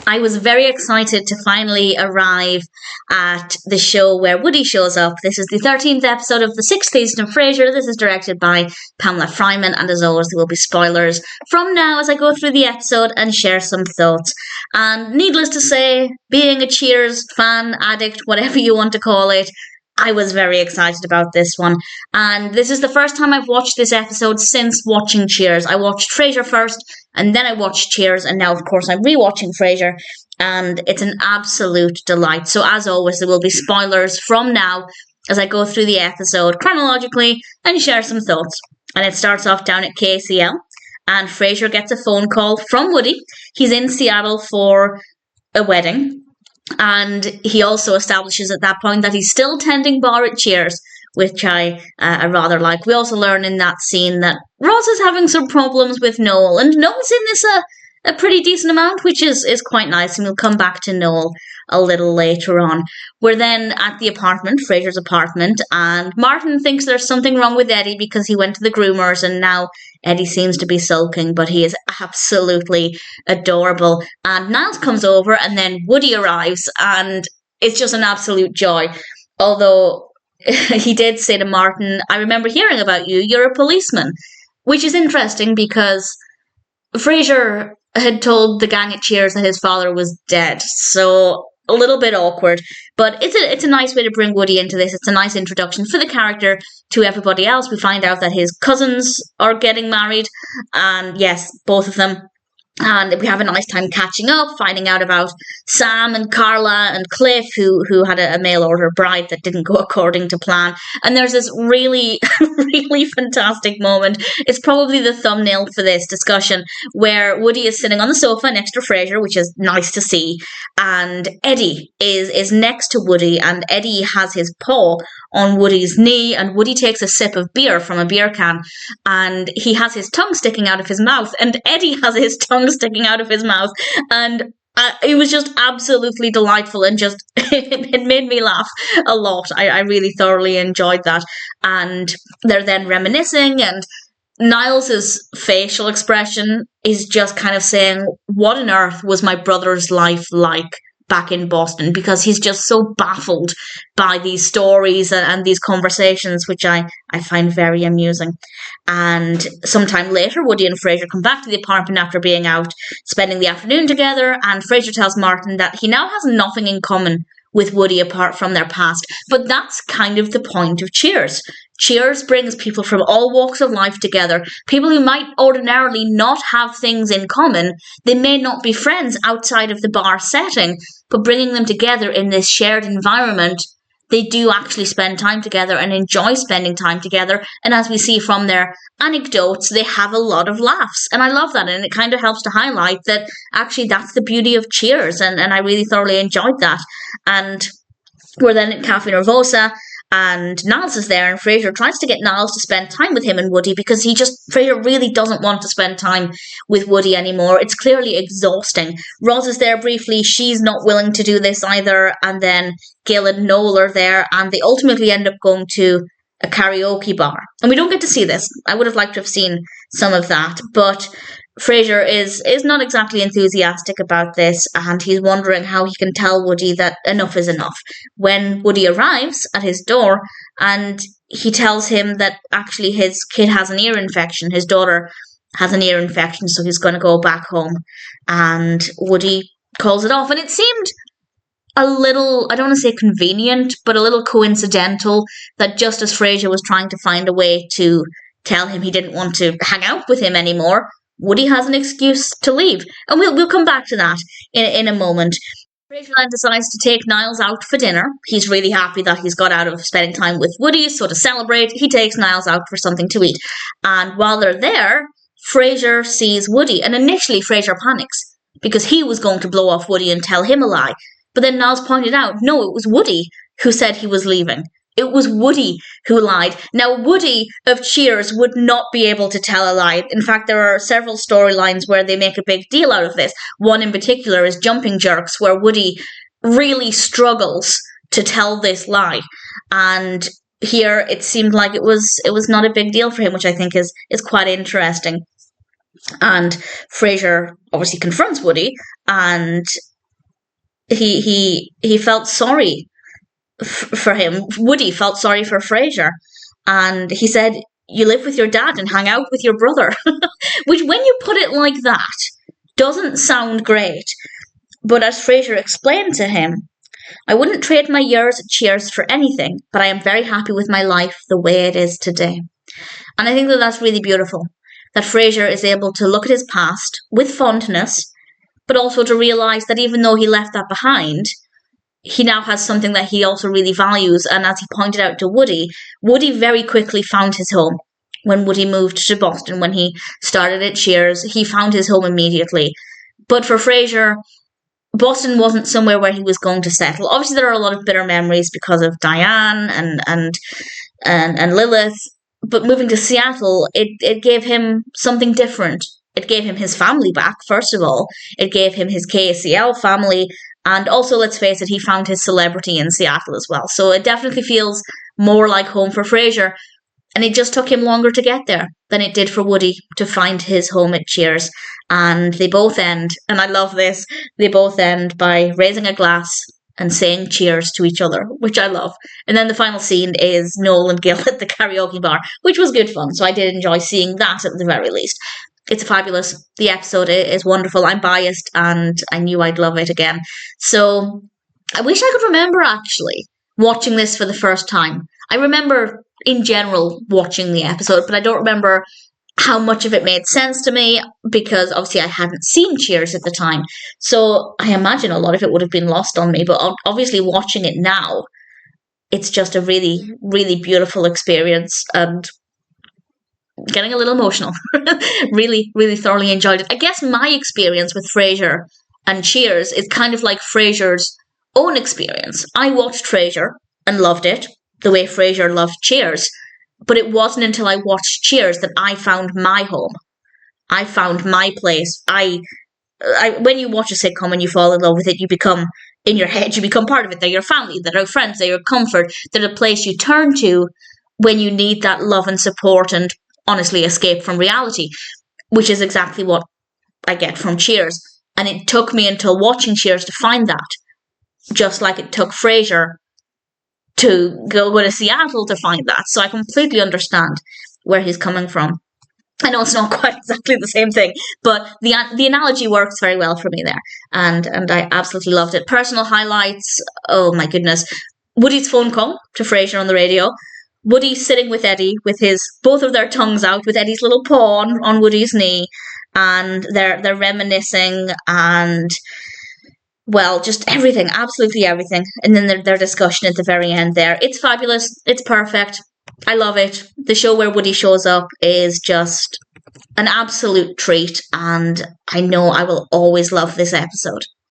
I was very excited to finally arrive at the show where Woody shows up. This is the 13th episode of the 6th season of Frasier. This is directed by Pamela Fryman, and as always, there will be spoilers from now as I go through the episode and share some thoughts. And needless to say, being a Cheers fan, addict, whatever you want to call it, I was very excited about this one. And this is the first time I've watched this episode since watching Cheers. I watched Frasier first, and then I watched Cheers, and now, of course, I'm rewatching Frasier, and it's an absolute delight. So, as always, there will be spoilers from now as I go through the episode chronologically and share some thoughts. And it starts off down at KCL, and Frasier gets a phone call from Woody. He's in Seattle for a wedding. And he also establishes at that point that he's still tending bar at Cheers, which I rather like. We also learn in that scene that Ross is having some problems with Noel, and Noel's in this a pretty decent amount, which is quite nice, and we'll come back to Noel a little later on. We're then at the apartment, Frasier's apartment, and Martin thinks there's something wrong with Eddie because he went to the groomers, and now Eddie seems to be sulking, but he is absolutely adorable. And Niles comes over, and then Woody arrives, and it's just an absolute joy. Although he did say to Martin, "I remember hearing about you, you're a policeman," which is interesting because Frasier had told the gang at Cheers that his father was dead, so a little bit awkward, but it's a nice way to bring Woody into this. It's a nice introduction for the character to everybody else. We find out that his cousins are getting married, and yes, both of them. And we have a nice time catching up, finding out about Sam and Carla and Cliff, who had a mail order bride that didn't go according to plan. And there's this really, really fantastic moment. It's probably the thumbnail for this discussion, where Woody is sitting on the sofa next to Frasier, which is nice to see. And Eddie is next to Woody, and Eddie has his paw on Woody's knee, and Woody takes a sip of beer from a beer can, and he has his tongue sticking out of his mouth, and Eddie has his tongue sticking out of his mouth, and it was just absolutely delightful, and just it made me laugh a lot. I really thoroughly enjoyed that. And they're then reminiscing, and Niles's facial expression is just kind of saying, what on earth was my brother's life like back in Boston, because he's just so baffled by these stories and these conversations, which I find very amusing. And sometime later, Woody and Frasier come back to the apartment after being out spending the afternoon together, and Frasier tells Martin that he now has nothing in common with Woody apart from their past. But that's kind of the point of Cheers. Cheers brings people from all walks of life together, people who might ordinarily not have things in common. They may not be friends outside of the bar setting, but bringing them together in this shared environment, they do actually spend time together and enjoy spending time together. And as we see from their anecdotes, they have a lot of laughs. And I love that. And it kind of helps to highlight that actually that's the beauty of Cheers. And I really thoroughly enjoyed that. And we're then at Cafe Nervosa, and Niles is there, and Frasier tries to get Niles to spend time with him and Woody, because Frasier really doesn't want to spend time with Woody anymore. It's clearly exhausting. Roz is there briefly, she's not willing to do this either, and then Gil and Noel are there, and they ultimately end up going to a karaoke bar. And we don't get to see this. I would have liked to have seen some of that, but Frasier is not exactly enthusiastic about this, and he's wondering how he can tell Woody that enough is enough. When Woody arrives at his door, and he tells him that actually his kid has an ear infection, his daughter has an ear infection, so he's going to go back home. And Woody calls it off, and it seemed a little, I don't want to say convenient, but a little coincidental that just as Frasier was trying to find a way to tell him he didn't want to hang out with him anymore, Woody has an excuse to leave. And we'll come back to that in a moment. Frasier then decides to take Niles out for dinner. He's really happy that he's got out of spending time with Woody, so to celebrate, he takes Niles out for something to eat. And while they're there, Frasier sees Woody, and initially Frasier panics, because he was going to blow off Woody and tell him a lie. But then Niles pointed out, no, it was Woody who said he was leaving. It was Woody who lied. Now, Woody of Cheers would not be able to tell a lie. In fact, there are several storylines where they make a big deal out of this. One in particular is Jumping Jerks, where Woody really struggles to tell this lie. And here it seemed like it was not a big deal for him, which I think is quite interesting. And Frasier obviously confronts Woody, and he felt sorry for him. Woody felt sorry for Frasier, and he said, "You live with your dad and hang out with your brother," which, when you put it like that, doesn't sound great. But as Frasier explained to him, "I wouldn't trade my years at Cheers for anything, but I am very happy with my life the way it is today." And I think that that's really beautiful, that Frasier is able to look at his past with fondness, but also to realise that even though he left that behind, he now has something that he also really values. And as he pointed out to Woody, Woody very quickly found his home. When Woody moved to Boston, when he started at Cheers, he found his home immediately. But for Frasier, Boston wasn't somewhere where he was going to settle. Obviously, there are a lot of bitter memories because of Diane and Lilith. But moving to Seattle, it gave him something different. It gave him his family back, first of all. It gave him his KSCL family. And also, let's face it, he found his celebrity in Seattle as well. So it definitely feels more like home for Frasier. And it just took him longer to get there than it did for Woody to find his home at Cheers. And they both end, and I love this, they both end by raising a glass and saying cheers to each other, which I love. And then the final scene is Noel and Gil at the karaoke bar, which was good fun. So I did enjoy seeing that at the very least. It's fabulous. The episode is wonderful. I'm biased and I knew I'd love it again. So I wish I could remember actually watching this for the first time. I remember in general watching the episode, but I don't remember how much of it made sense to me because obviously I hadn't seen Cheers at the time. So I imagine a lot of it would have been lost on me, but obviously watching it now, it's just a really, really beautiful experience and getting a little emotional. Really, really thoroughly enjoyed it. I guess my experience with Frasier and Cheers is kind of like Frasier's own experience. I watched Frasier and loved it the way Frasier loved Cheers. But it wasn't until I watched Cheers that I found my home. I found my place. When you watch a sitcom and you fall in love with it, you become, in your head, you become part of it. They're your family, they're your friends, they're your comfort. They're the place you turn to when you need that love and support and, honestly, escape from reality, which is exactly what I get from Cheers. And it took me until watching Cheers to find that, just like it took Frasier to go to Seattle to find that. So I completely understand where he's coming from. I know it's not quite exactly the same thing, but the analogy works very well for me there. And I absolutely loved it. Personal highlights, oh my goodness. Woody's phone call to Frasier on the radio. Woody sitting with Eddie with both of their tongues out, with Eddie's little paw on Woody's knee, and they're reminiscing and, well, just everything, absolutely everything. And then their discussion at the very end there. It's fabulous. It's perfect. I love it. The show where Woody shows up is just an absolute treat. And I know I will always love this episode.